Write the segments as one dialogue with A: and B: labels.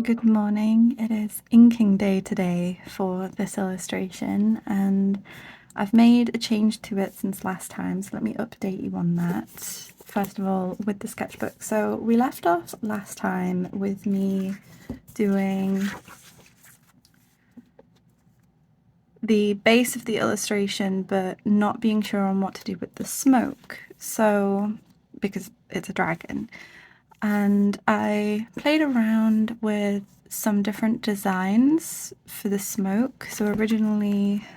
A: Good morning. It is inking day today for this illustration, and I've made a change to it since last time, so let me update you on that. First of all, with the sketchbook. So we left off last time with me doing the base of the illustration but not being sure on what to do with the smoke, so because it's a dragon. And I played around with some different designs for the smoke. So originally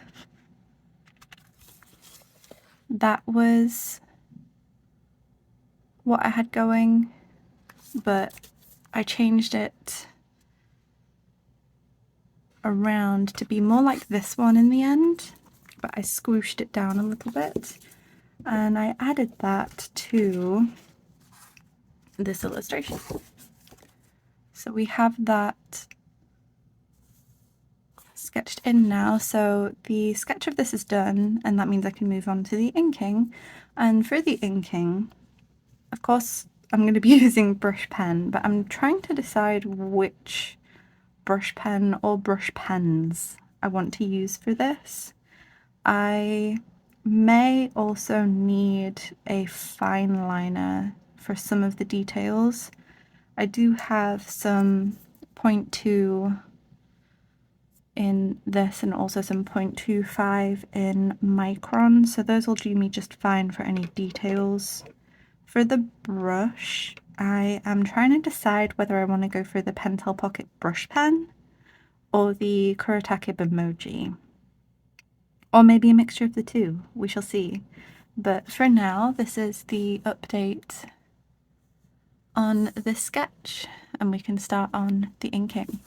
A: that was what I had going, but I changed it around to be more like this one in the end, but I squooshed it down a little bit and I added that to this illustration. So we have that sketched in now, so the sketch of this is done, and that means I can move on to the inking. And for the inking, of course, I'm going to be using brush pen, but I'm trying to decide which brush pen or brush pens I want to use for this. I may also need a fine liner for some of the details. I do have some 0.2 in this and also some 0.25 in micron, so those will do me just fine for any details. For the brush, I am trying to decide whether I want to go for the Pentel Pocket brush pen or the Kuretake emoji, or maybe a mixture of the two. We shall see. But for now, this is the update on this sketch, and we can start on the inking.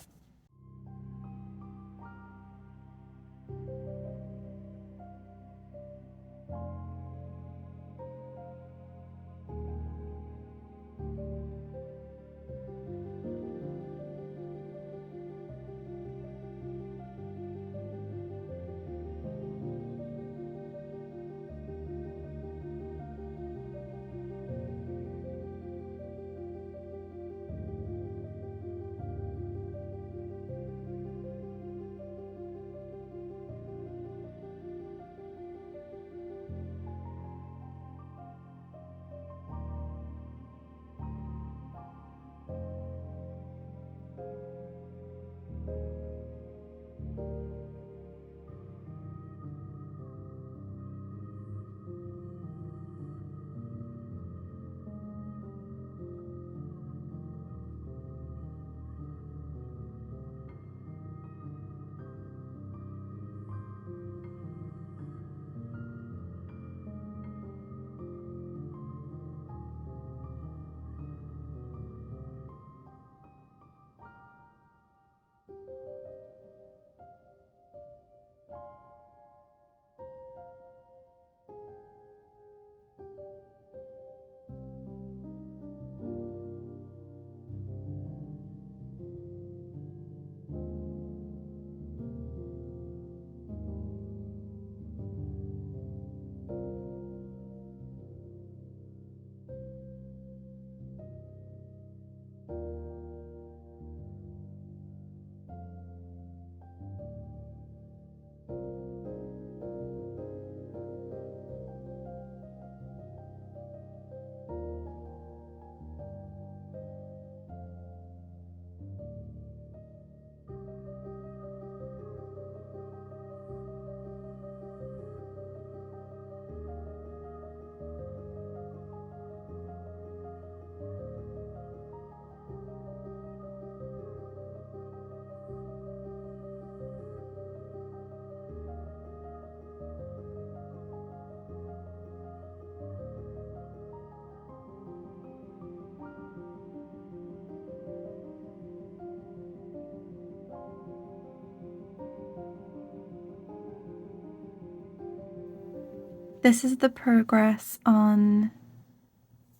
A: This is the progress on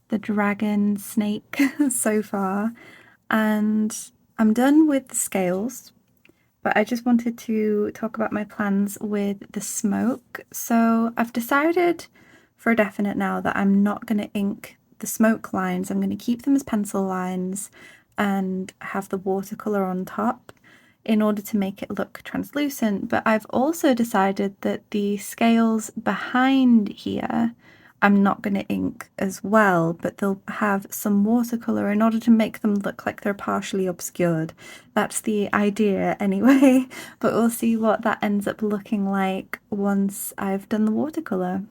A: the dragon snake so far, and I'm done with the scales, but I just wanted to talk about my plans with the smoke. So I've decided for a definite now that I'm not going to ink the smoke lines. I'm going to keep them as pencil lines, and have the watercolour on top in order to make it look translucent. But I've also decided that the scales behind here I'm not going to ink as well, but they'll have some watercolour in order to make them look like they're partially obscured. That's the idea anyway, but we'll see what that ends up looking like once I've done the watercolour.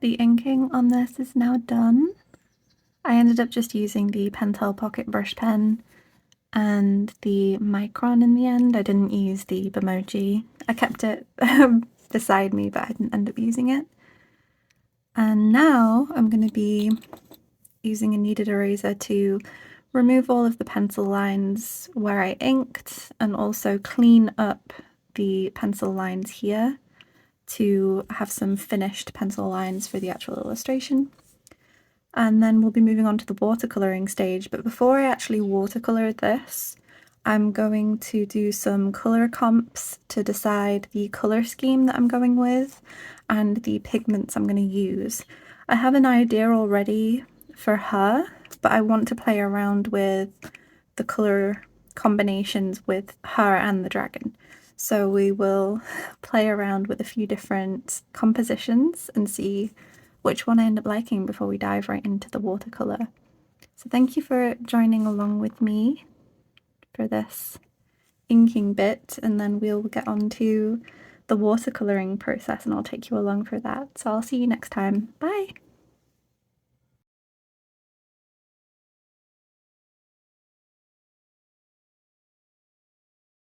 A: the inking on this is now done. I ended up just using the Pentel Pocket brush pen and the micron in the end. I didn't use the Bimoji. I kept it beside me, but I didn't end up using it. And now I'm going to be using a kneaded eraser to remove all of the pencil lines where I inked and also clean up the pencil lines here to have some finished pencil lines for the actual illustration. And then we'll be moving on to the watercolouring stage, but before I actually watercolour this, I'm going to do some colour comps to decide the colour scheme that I'm going with and the pigments I'm going to use. I have an idea already for her, but I want to play around with the colour combinations with her and the dragon. So we will play around with a few different compositions and see which one I end up liking before we dive right into the watercolour. So thank you for joining along with me for this inking bit, and then we'll get on to the watercolouring process and I'll take you along for that. So I'll see you next time. Bye!